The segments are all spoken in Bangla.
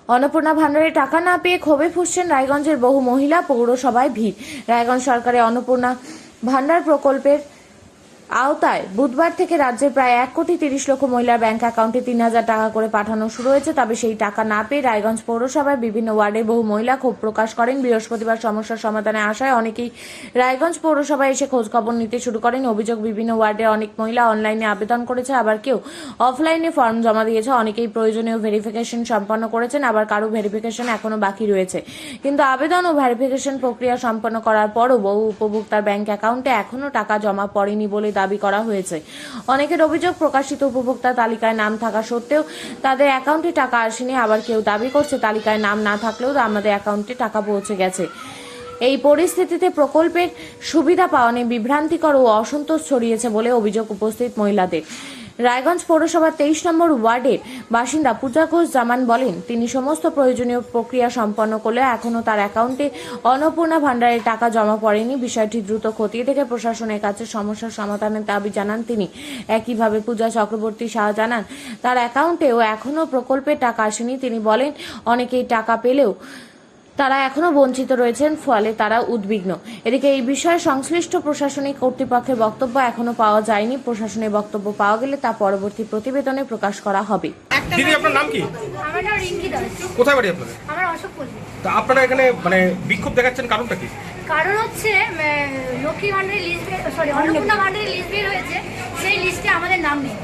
অন্নপূর্ণা ভান্ডারে টাকা না পেয়ে ক্ষোভে ফুঁসছেন রায়গঞ্জের বহু মহিলা। পৌরসভায় ভিড়। রায়গঞ্জ সরকারের অন্নপূর্ণা ভান্ডার প্রকল্পের আওতায় বুধবার থেকে রাজ্যের প্রায় 1,30,00,000 মহিলার ব্যাংক অ্যাকাউন্টে 3,000 টাকা করে পাঠানো শুরু হয়েছে। তবে সেই টাকা না পেয়ে রায়গঞ্জ পৌরসভায় বিভিন্ন ওয়ার্ডের বহু মহিলা ক্ষোভ প্রকাশ করেন। বৃহস্পতিবার সমস্যার সমাধানে আসায় অনেকেই রায়গঞ্জ পৌরসভায় এসে খোঁজ খবর নিতে শুরু করেন। অভিযোগ, বিভিন্ন ওয়ার্ডের অনেক মহিলা অনলাইনে আবেদন করেছে, আবার কেউ অফলাইনে ফর্ম জমা দিয়েছে। অনেকেই প্রয়োজনীয় ভেরিফিকেশন সম্পন্ন করেছেন, আবার কারো ভেরিফিকেশন এখনো বাকি রয়েছে। কিন্তু আবেদন ও ভেরিফিকেশন প্রক্রিয়া সম্পন্ন করার পরও বহু উপভোক্তার ব্যাংক অ্যাকাউন্টে এখনো টাকা জমা পড়েনি বলে দাবি করা হয়েছে। অনেকের অভিযোগ, প্রকাশিত উপভোক্তা তালিকায় নাম থাকা সত্ত্বেও তাদের অ্যাকাউন্টে টাকা আসেনি। আবার কেউ দাবি করছে তালিকায় নাম না থাকলেও আমাদের অ্যাকাউন্টে টাকা পৌঁছে গেছে। এই পরিস্থিতিতে প্রকল্পের সুবিধা পাওয়া নিয়ে বিভ্রান্তিকর ও অসন্তোষ ছড়িয়েছে বলে অভিযোগ উপস্থিত মহিলাদের। রায়গঞ্জ পৌরসভার 23 নম্বর ওয়ার্ডের বাসিন্দা পূজা ঘোষ জামান বলেন, তিনি সমস্ত প্রয়োজনীয় প্রক্রিয়া সম্পন্ন করলেও এখনও তার অ্যাকাউন্টে অন্নপূর্ণা ভান্ডারের টাকা জমা পড়েনি। বিষয়টি দ্রুত খতিয়ে দেখে প্রশাসনের কাছে সমস্যার সমাধানের দাবি জানান তিনি। একইভাবে পূজা চক্রবর্তী শাহ জানান, তার অ্যাকাউন্টেও এখনও প্রকল্পের টাকা আসেনি। তিনি বলেন, অনেকেই টাকা পেলেও তারা এখনো বঞ্চিত রয়েছেন, ফলে তারা উদ্বিগ্ন। এদিকে এই বিষয়ে সংশ্লিষ্ট প্রশাসনিক কর্তৃপক্ষের বক্তব্য এখনো পাওয়া যায়নি। প্রশাসনের বক্তব্য পাওয়া গেলে তা পরবর্তী প্রতিবেদনে প্রকাশ করা হবে। দিদি, আপনার নাম কি? আমার নাম রিঙ্কি দাস। কোথায় বাড়ি আপনাদের? আমার অশোকপল্লী। তা আপনারা এখানে বিক্ষোভ দেখাচ্ছেন, কারণটা কি? কারণ হচ্ছে লক্ষ্মী ভান্ডারের লিস্ট, অন্নপূর্ণা ভান্ডারের লিস্ট বের হয়েছে, সেই লিস্টে আমাদের নাম নেই।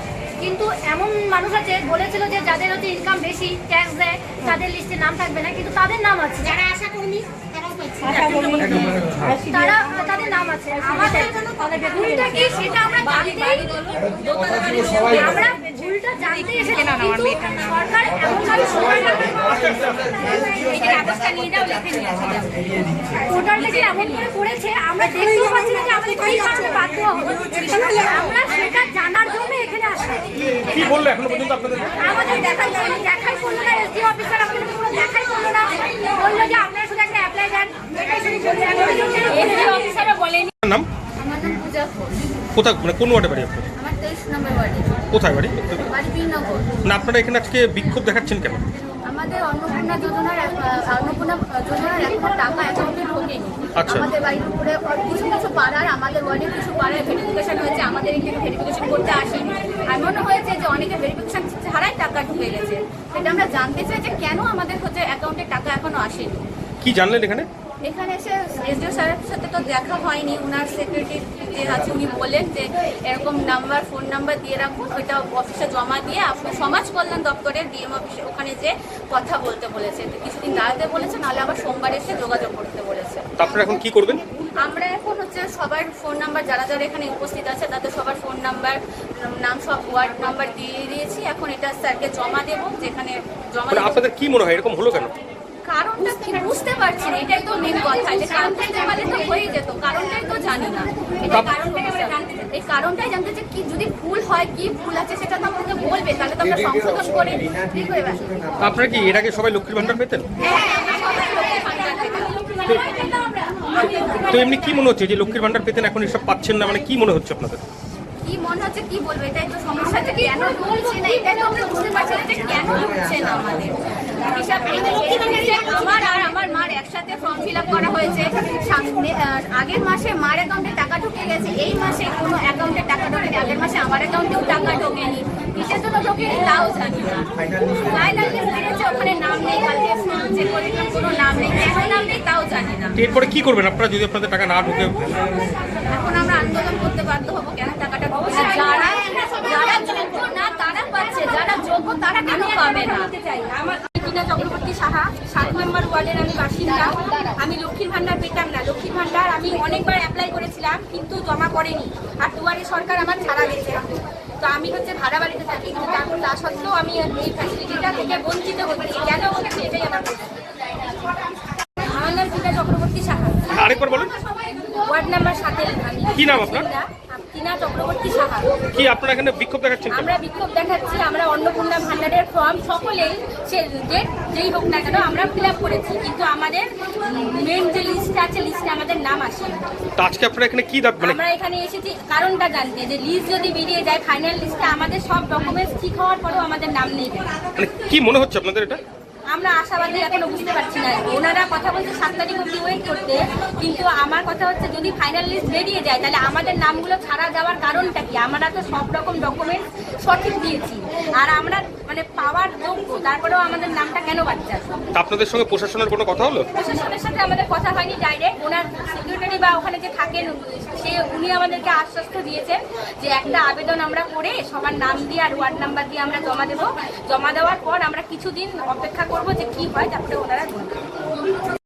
কিন্তু এমন মানুষ আছে বলেছিল যে যাদের হচ্ছে ইনকাম বেশি, ট্যাক্স দেয়, তাদের লিস্টে নাম থাকবে না, কিন্তু তাদের নাম আছে। যারা আশা কর্মী তারা, তাদের নাম আছে। আমাদের ভুলটা কি সেটা আমরা জানতে, আমরা ভুলটা জানতে এসেছি, কিন্তু সরকার এমনভাবে পোর্টালটাকে এমন করে করেছে, আমরা দেখতেও পাচ্ছি না যে আমাদের কি কারণে বাধ্য হবে। আমরা সেটা জানার জন্য এখানে আসি। কি বললো এখনো পর্যন্ত আপনাদের? আমাদের দেখাই করলো না, এসডি অফিসার আমাদের কোনো দেখাই করলো না, বললো যে আপনারা শুধু একটা অ্যাপ্লাই দেন। এসডি অফিসাররা বলেনি। নাম? আমার নাম পূজা ঘোষ। কোথায়, কোন ওয়ার্ডে বাড়ি আপনার? আমার 23 নম্বর ওয়ার্ডে। কোথায় বাড়ি? বাড়ি বীরনগর। না, আপনারা এখানে আজকে বিক্ষোভ দেখাচ্ছেন কেন? আমাদের অন্নপূর্ণা যোজনার এখনো টাকা অ্যাকাউন্টে ঢোকেনি। আচ্ছা। আমাদের বাড়ির উপরে কিছু কিছু পাড়ার, আমাদের ওয়ার্ডের কিছু পাড়ায় ভেরিফিকেশন হয়েছে, আমাদের এখানে ভেরিফিকেশন করতে আসেনি। এমনও হয়েছে যে অনেকে ভেরিফিকেশন ছাড়াই টাকা ঢুকে গেছে। এটা আমরা জানতে চাই যে কেন আমাদের হচ্ছে অ্যাকাউন্টে টাকা এখনো আসেনি। কি জানলেন এখানে? এখানে এসে এসডিও স্যারের সাথে তো দেখা হয়নি, ওনার সেক্রেটারি যে আছে উনি বললেন যে এরকম নাম্বার, ফোন নাম্বার দিয়ে রাখুন, ওইটা অফিসে জমা দিয়ে আপনি সমাজ কল্যাণ দপ্তরের ডিএম অফিসে ওখানে যে কথা বলতে বলেছে। কিছুদিন দাঁড়াতে বলেছে, নাহলে আবার সোমবার এসে যোগাযোগ করতে বলেছে। আপনারা এখন কি করবেন? আমরা এখন হচ্ছে সবার ফোন নাম্বার, যারা যারা এখানে উপস্থিত আছে তাদের সবার ফোন নাম্বার, নাম, সব ওয়ার্ড নাম্বার দিয়ে দিয়েছি। এখন এটা স্যারকে জমা দেবো, যেখানে জমা। আপনাদের কি মনে হয় এরকম হলো কেন? কারণটা কি বুঝতে পারছি না, এটাই তো মেন কথা। যে কারণটা জানলে তো হয়ে যেত, কারণটাই তো জানি না। এই কারণটাই জানতে চাই, কি যদি ভুল হয়, কি ভুল আছে সেটা তো আমাকে বলবে, তাহলে তো আমরা সংশোধন করে ঠিক হয়ে যাবে। আপনারা কি এর আগে সবাই লক্ষ্মীর ভান্ডার পেতেন? তো এমনি কি মনে হচ্ছে যে লক্ষ্মীর ভান্ডার পেতেন, এখন এসব পাচ্ছেন না, কি মনে হচ্ছে আপনাদের? কি মনে হচ্ছে, কি বলবো, এটাই তো সমস্যা, যে কেন ঢুকছে না, এটাই তো আমরা বুঝতে পারছি না যে কেন ঢুকছে না আমাদের হিসাব। আমার আর আমার মার একসাথে ফর্ম ফিল আপ করা হয়েছে। আগের মাসে মার অ্যাকাউন্টে টাকা ঢুকে গেছে, এই মাসে কোনো অ্যাকাউন্টে টাকা ঢোকেনি। আগের মাসে আমার অ্যাকাউন্টেও টাকা ঢোকেনি, কিসের জন্য ঢোকেনি তাও জানি না। ফাইনাল লিস্ট বেরিয়েছে, ওখানে নাম নেই, কালকে চেক করেছিলাম কোনো নাম নেই, কেন নাম নেই তাও জানি না। এরপরে কি করবেন আপনারা যদি আপনাদের টাকা না ঢোকে? এখন আমরা আন্দোলন করতে বাধ্য হবো, কেন টাকাটা ঢুকছে। যারা যোগ্য না তারা পাচ্ছে, যারা যোগ্য তারা কেন পাবে না। আমার টিনা চক্রবর্তী সাহা, 7 নম্বর ওয়ার্ডের আমি বাসিন্দা। আমি লক্ষ্মীর ভান্ডার পেতাম না। লক্ষ্মীর ভান্ডার আমি অনেকবার অ্যাপ্লাই করেছিলাম, কিন্তু জমা করেনি। আর দুয়ারে সরকার আমার ছাড়া গেছে। তো আমি হচ্ছে ভাড়া বাড়িতে থাকি, কিন্তু তা সত্ত্বেও আমি এই ফ্যাসিলিটিটা থেকে বঞ্চিত হচ্ছি। কেন হচ্ছে এটাই আমার প্রশ্ন। আমার নাম টিনা চক্রবর্তী সাহা। আরেকবার বলুন। Ward number 7। কি নাম আপনার? টিনা চক্রবর্তী সাহা। কি আপনারা এখানে বিক্ষোভ দেখাচ্ছেন? আমরা বিক্ষোভ দেখাচ্ছি, আমরা অন্নপূর্ণা ভান্ডারের ফর্ম সকলেই যেই হোক না কেন আমরা ফিল আপ করেছি, কিন্তু আমাদের মেন যে লিস্ট আছে, লিস্টে আমাদের নাম আসে। তো আজকে আপনারা এখানে কি দাবি? আমরা এখানে এসেছি কারণটা জানতে, যে লিস্ট যদি বেরিয়ে যায় ফাইনাল লিস্টে, আমাদের সব ডকুমেন্টস ঠিক হওয়ার পরেও আমাদের নাম নেই। কি মনে হচ্ছে আপনাদের এটা? আমরা আশাবাদী এখনো বুঝতে পারছি না। ওনারা কথা বলছে 7 তারিখ অব্দি ওয়েট করতে, কিন্তু আমার কথা হচ্ছে যদি ফাইনাল লিস্ট বেরিয়ে যায় তাহলে আমাদের নামগুলো ছাড়া যাওয়ার কারণটা কি? আমরা তো সব রকম ডকুমেন্ট সঠিক দিয়েছি, আর আমরা মানে পাওয়ার যোগ্য, তারপরেও আমাদের নামটা কেন বাচ্চা? আপনাদের সঙ্গে প্রশাসনের কোনো কথা হলো? প্রশাসনের সাথে আমাদের কথা হয়নি ডাইরেক্ট। ওনার সেক্রেটারি বা ওখানে যে থাকেন উনি আমাদেরকে আশ্বস্ত দিয়েছেন যে একটা আবেদন আমরা করে সবার নাম দিয়ে আর ওয়ার্ড নাম্বার দিয়ে আমরা জমা দেবো। জমা দেওয়ার পর আমরা কিছুদিন অপেক্ষা করবো যে কি হয়, তারপরে ওনারা